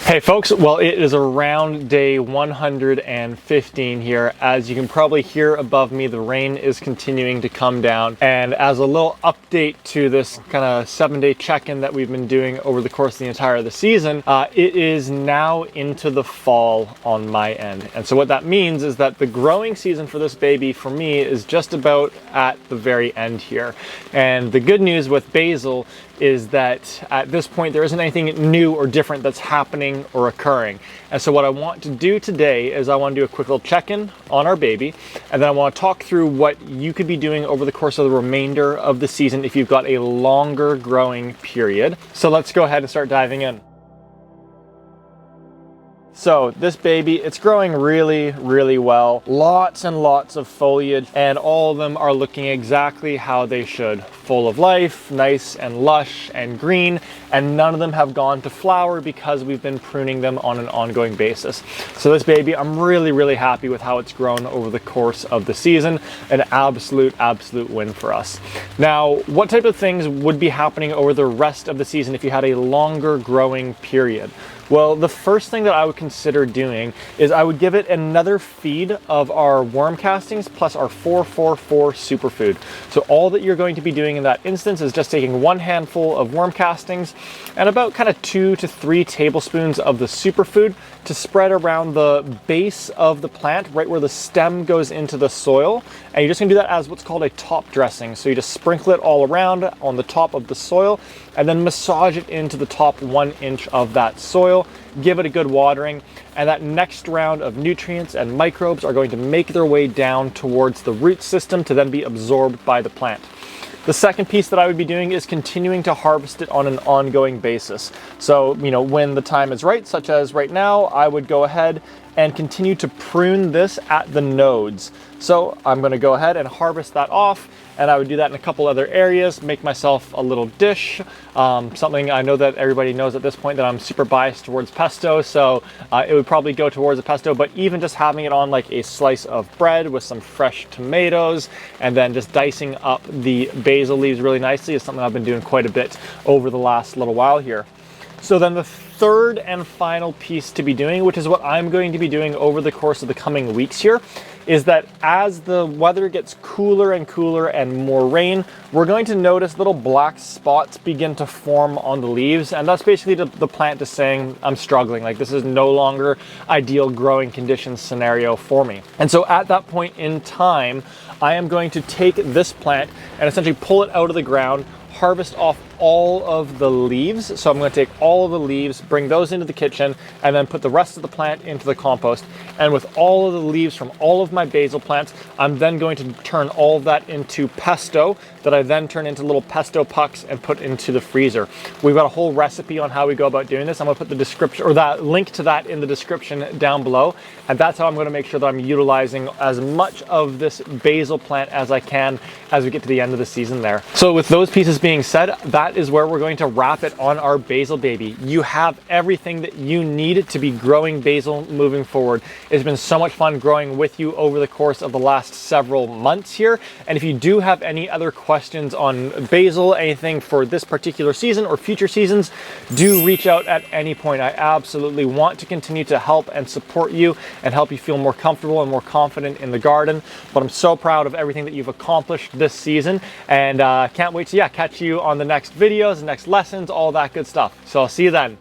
Hey folks, well it is around day 115 here. As you can probably hear above me, the rain is continuing to come down. And as a little update to this kind of 7-day check-in that we've been doing over the course of the entire of the season, it is now into the fall on my end. And so what that means is that the growing season for this baby for me is just about at the very end here. And the good news with Basil is that at this point there isn't anything new or different that's happening or occurring. And so what I want to do today is I want to do a quick little check-in on our baby, and then I want to talk through what you could be doing over the course of the remainder of the season if you've got a longer growing period. So let's go ahead and start diving in. So this baby, it's growing really well. Lots and lots of foliage, and all of them are looking exactly how they should. Full of life, nice and lush and green, and none of them have gone to flower because we've been pruning them on an ongoing basis. So this baby, I'm really happy with how it's grown over the course of the season. An absolute win for us. Now, what type of things would be happening over the rest of the season if you had a longer growing period? Well, the first thing that I would consider doing is I would give it another feed of our worm castings plus our 4-4-4 superfood. So all that you're going to be doing in that instance is just taking one handful of worm castings and about kind of 2 to 3 tablespoons of the superfood to spread around the base of the plant, right where the stem goes into the soil. And you're just gonna do that as what's called a top dressing. So you just sprinkle it all around on the top of the soil and then massage it into the top 1 inch of that soil. Give it a good watering, and that next round of nutrients and microbes are going to make their way down towards the root system to then be absorbed by the plant. The second piece that I would be doing is continuing to harvest it on an ongoing basis. So, when the time is right, such as right now, I would go ahead and continue to prune this at the nodes. So I'm gonna go ahead and harvest that off, and I would do that in a couple other areas, make myself a little dish. Something I know that everybody knows at this point that I'm super biased towards pesto, so it would probably go towards a pesto, but even just having it on like a slice of bread with some fresh tomatoes, and then just dicing up the basil leaves really nicely is something I've been doing quite a bit over the last little while here. So then the third and final piece to be doing, which is what I'm going to be doing over the course of the coming weeks here, is that as the weather gets cooler and cooler and more rain, we're going to notice little black spots begin to form on the leaves. And that's basically the plant just saying, I'm struggling. Like, this is no longer ideal growing conditions scenario for me. And so at that point in time, I am going to take this plant and essentially pull it out of the ground, harvest off all of the leaves. So I'm going to take all of the leaves, bring those into the kitchen, and then put the rest of the plant into the compost. And with all of the leaves from all of my basil plants, I'm then going to turn all of that into pesto that I then turn into little pesto pucks and put into the freezer. We've got a whole recipe on how we go about doing this. I'm going to put the description, or that link to that, in the description down below. And that's how I'm going to make sure that I'm utilizing as much of this basil plant as I can as we get to the end of the season there. So with those pieces being said, that is where we're going to wrap it on our basil baby. You have everything that you need to be growing basil moving forward. It's been so much fun growing with you over the course of the last several months here. And if you do have any other questions on basil, anything for this particular season or future seasons, do reach out at any point. I absolutely want to continue to help and support you and help you feel more comfortable and more confident in the garden. But I'm so proud of everything that you've accomplished this season, and can't wait to catch you on the next videos, the next lessons, all that good stuff. So I'll see you then.